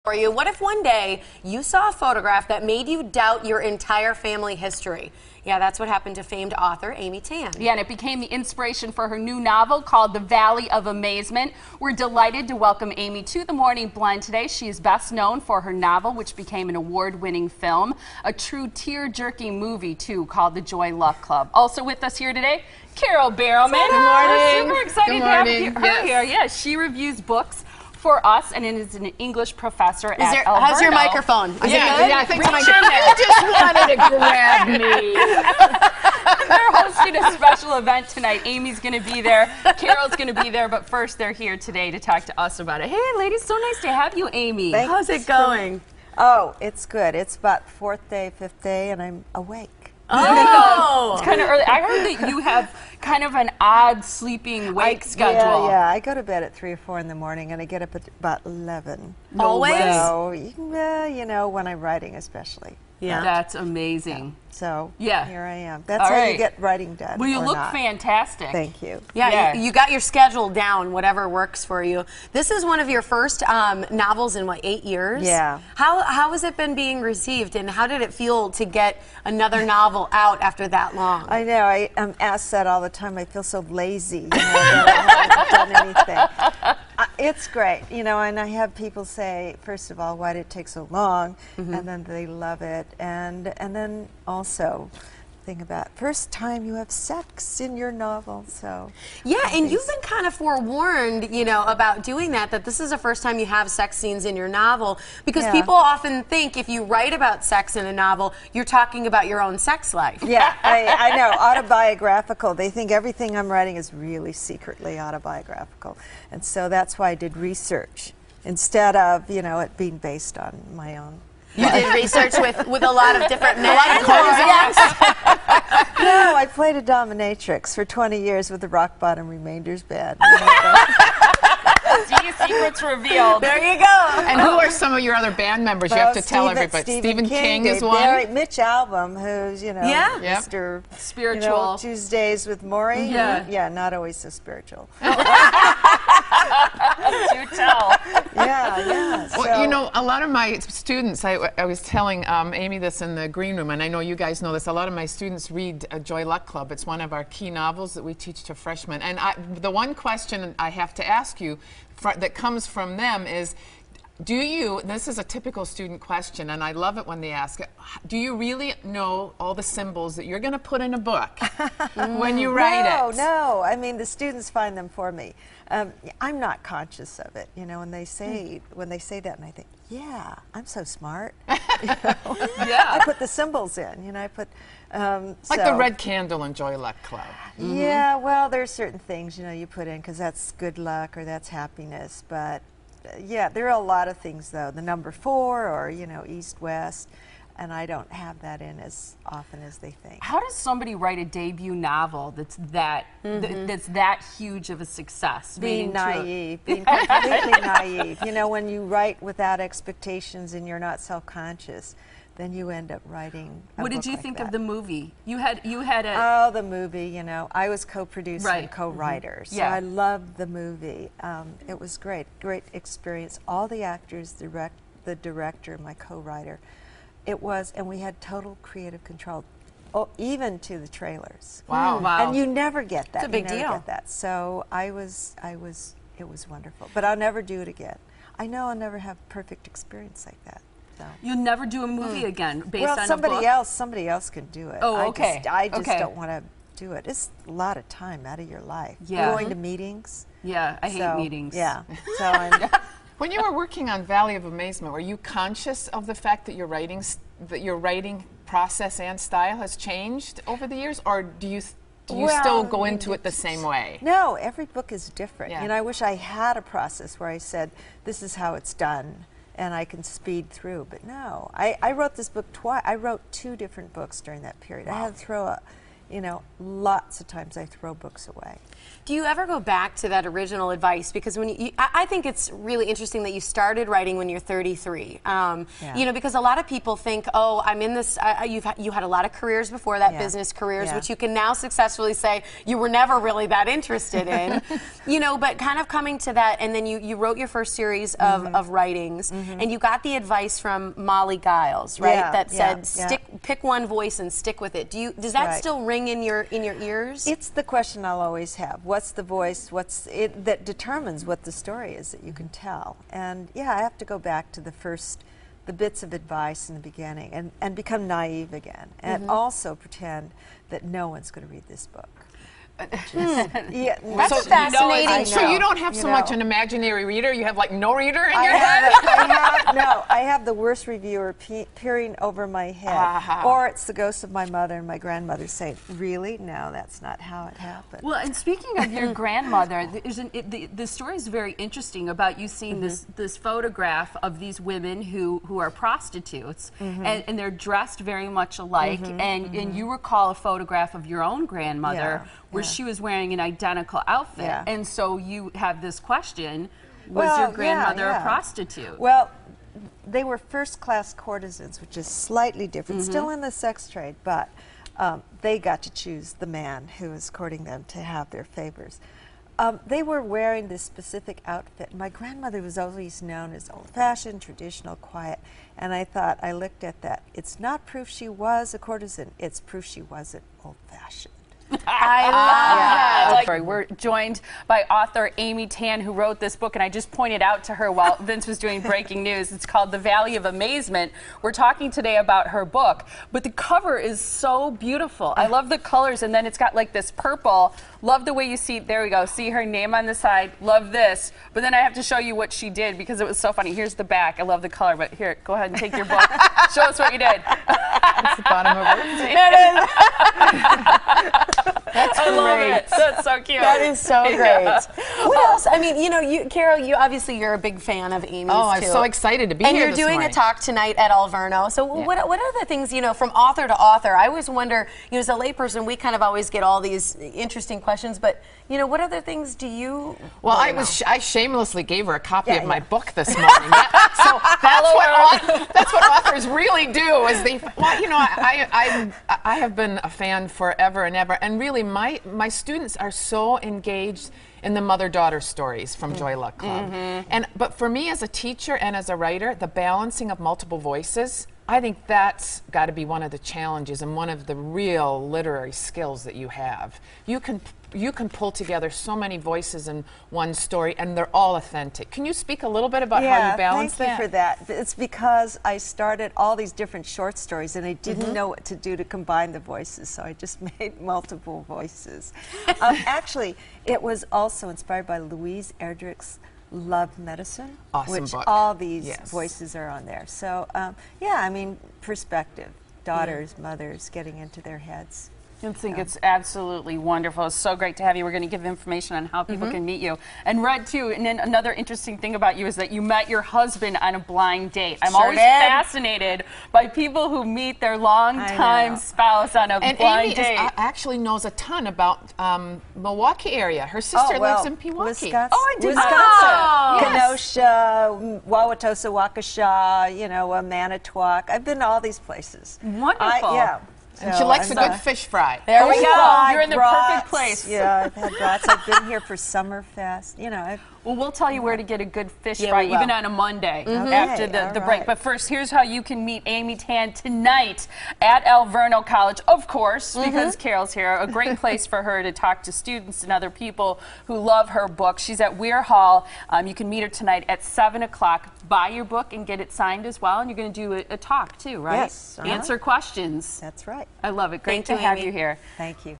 For you. What if one day you saw a photograph that made you doubt your entire family history? Yeah, that's what happened to famed author Amy Tan. Yeah, and it became the inspiration for her new novel called The Valley of Amazement. We're delighted to welcome Amy to The Morning Blend today. She is best known for her novel, which became an award-winning film, a true tear-jerking movie, too, called The Joy Luck Club. Also with us here today, Carol Barrowman. Good morning. We're super excited to have her here. Yeah, she reviews books for us, and is an English professor at Alverno. How's your microphone? Is it good? Yeah, I think so. You just wanted to grab me. They're hosting a special event tonight. Amy's going to be there. Carol's going to be there. But first, they're here today to talk to us about it. Hey, ladies, so nice to have you, Amy. Thanks. How's it going? Oh, it's good. It's about fourth day, fifth day, and I'm awake. Oh! It's kind of early. I heard that you have kind of an odd sleeping wake schedule. Yeah, I go to bed at 3 or 4 in the morning, and I get up at about 11. Always? So, you know, when I'm writing especially. Yeah. That's amazing. So, Yeah. here I am. That's All how right. you get writing done. Well, you or look not. fantastic. Thank you. Yeah, Yeah. you got your schedule down, whatever works for you. This is one of your first novels in, what, 8 years? Yeah. How has it been being received, and how did it feel to get another novel out after that long? I know. I'm asked that all the time. I feel so lazy, you know, that I haven't done anything. It's great, you know, and I have people say, first of all, why did it take so long? And then they love it. And then also think about first time you have sex in your novel. So yeah, and you've been kind of forewarned, you know, about doing that this is the first time you have sex scenes in your novel, because Yeah. people often think if you write about sex in a novel, you're talking about your own sex life. yeah, I know, autobiographical. They think everything I'm writing is really secretly autobiographical. And so that's why I did research instead of, you know, it being based on my own. You did research with a lot of different men. Yes. No, I played a dominatrix for 20 years with the Rock Bottom Remainders band. See, secrets revealed. There you go. And who are some of your other band members? You have to tell everybody. Stephen King is one. Mitch Albom, who's, you know, Yeah. Yep. Mr. Spiritual. You know, Tuesdays with Maury. Yeah. Yeah, not always so spiritual. Do tell. Yeah. Well, you know, a lot of my students, I was telling Amy this in the green room, and I know you guys know this, a lot of my students read Joy Luck Club. It's one of our key novels that we teach to freshmen. And the one question I have to ask you that comes from them is, do you, this is a typical student question, and I love it when they ask it, do you really know all the symbols that you're going to put in a book when you write it? No. I mean, the students find them for me. I'm not conscious of it, you know, when they say that, and I think, yeah, I'm so smart. You know? Yeah. I put the symbols in, you know, I put... Like the red candle in Joy Luck Club. Yeah, well, there's certain things, you know, you put in because that's good luck or that's happiness, but yeah, there are a lot of things, though. The number 4 or, you know, east, west, and I don't have that in as often as they think. How does somebody write a debut novel that's that huge of a success? Being naive, being completely naive. You know, when you write without expectations and you're not self-conscious, then you end up writing a What did book you like think that. of the movie? You had a... Oh, the movie, you know. I was co-producer and co-writer, so Yeah. I loved the movie. It was great experience. All the actors, the director, my co-writer. It was, and we had total creative control, even to the trailers. Wow. Wow. And you never get that. It's a big you never deal. Get that. So it was wonderful. But I'll never do it again. I know I'll never have perfect experience like that. So. You'll never do a movie again based on a somebody book? somebody else can do it. Oh, okay. I just Okay. don't want to do it. It's a lot of time out of your life. Yeah. Going to meetings. Yeah, I hate So, meetings. Yeah. So I'm, When you were working on Valley of Amazement, were you conscious of the fact that your writing process and style has changed over the years, or do you still go into it the same way? no, every book is different. Yeah. You know, I wish I had a process where I said, this is how it's done, and I can speed through. But no, I wrote this book twice. I wrote 2 different books during that period. I had to throw you know, lots of times I throw books away. Do you ever go back to that original advice? Because when I think it's really interesting that you started writing when you're 33. You know, because a lot of people think, oh, I'm in this. You had a lot of careers before that, business careers, which you can now successfully say you were never really that interested in. You know, but kind of coming to that, and then you wrote your first series of writings, and you got the advice from Molly Giles, right? That said, pick one voice and stick with it. Does that still ring in your ears? It's the question I'll always have. What's the voice? What's it that determines what the story is that you can tell? And yeah, I have to go back to the bits of advice in the beginning and become naive again, and also pretend that no one's going to read this book. That's fascinating. So you don't have so much an imaginary reader. You have like no reader in your head. I have the worst reviewer peering over my head, or it's the ghost of my mother and my grandmother saying, "Really? No, that's not how it happened." Well, and speaking of your grandmother, the story is very interesting about you seeing this photograph of these women who are prostitutes, and they're dressed very much alike, and you recall a photograph of your own grandmother where she was wearing an identical outfit, and so you have this question: was your grandmother a prostitute? Well, they were first-class courtesans, which is slightly different, still in the sex trade, but they got to choose the man who was courting them to have their favors. They were wearing this specific outfit. My grandmother was always known as old-fashioned, traditional, quiet, and I thought, I looked at that. It's not proof she was a courtesan, it's proof she wasn't old-fashioned. I love that. We're joined by author Amy Tan, who wrote this book, and I just pointed out to her while Vince was doing breaking news. It's called The Valley of Amazement. We're talking today about her book, but the cover is so beautiful. I love the colors, and then it's got like this purple. Love the way you see, there we go, see her name on the side. Love this. But then I have to show you what she did because it was so funny. Here's the back. I love the color, but here, go ahead and take your book. Show us what you did. That's the bottom of it. That's I love it. That's so cute. That is so great. What else? I mean, you know, Carol, you're a big fan of Amy's Oh, I'm too. so excited to be here And you're this doing morning. a talk tonight at Alverno. So what are the things, you know, from author to author? I always wonder, you know, as a layperson, we kind of always get all these interesting questions, but, you know, what other things do you Well, I shamelessly gave her a copy of my book this morning. That's what authors really do. Is they, well, you know, I have been a fan forever and ever, and really my students are so engaged in the mother-daughter stories from Joy Luck Club. But for me as a teacher and as a writer, the balancing of multiple voices, I think that's got to be one of the challenges and one of the real literary skills that you have. You can pull together so many voices in one story, and they're all authentic. Can you speak a little bit about how you balance that? Thank you for that. It's because I started all these different short stories, and I didn't know what to do to combine the voices, so I just made multiple voices. Actually, it was also inspired by Louise Erdrich's Love Medicine, which book. all these voices are on there. So, yeah, I mean, perspective, daughters, mothers, getting into their heads. I think it's absolutely wonderful. It's so great to have you. We're going to give information on how people can meet you. And Red, too, and then another interesting thing about you is that you met your husband on a blind date. I'm always fascinated by people who meet their longtime spouse on a blind date. Amy actually knows a ton about Milwaukee area. Her sister lives in Milwaukee. Wisconsin. Oh, I did Kenosha, Wauwatosa, Waukesha, you know, Manitowoc. I've been to all these places. Wonderful. And she likes a good fish fry. There we go. You're in the perfect place. Yeah, I've had brats. I've been here for Summerfest. You know, well, we'll tell you where to get a good fish fry, even on a Monday after the break. But first, here's how you can meet Amy Tan tonight at Alverno College, of course, because Carol's here. A great place for her to talk to students and other people who love her book. She's at Weir Hall. You can meet her tonight at 7 o'clock. Buy your book and get it signed as well. And you're going to do a talk, too, right? Yes. Answer questions. That's right. I love it. Great to have you here. Thank you.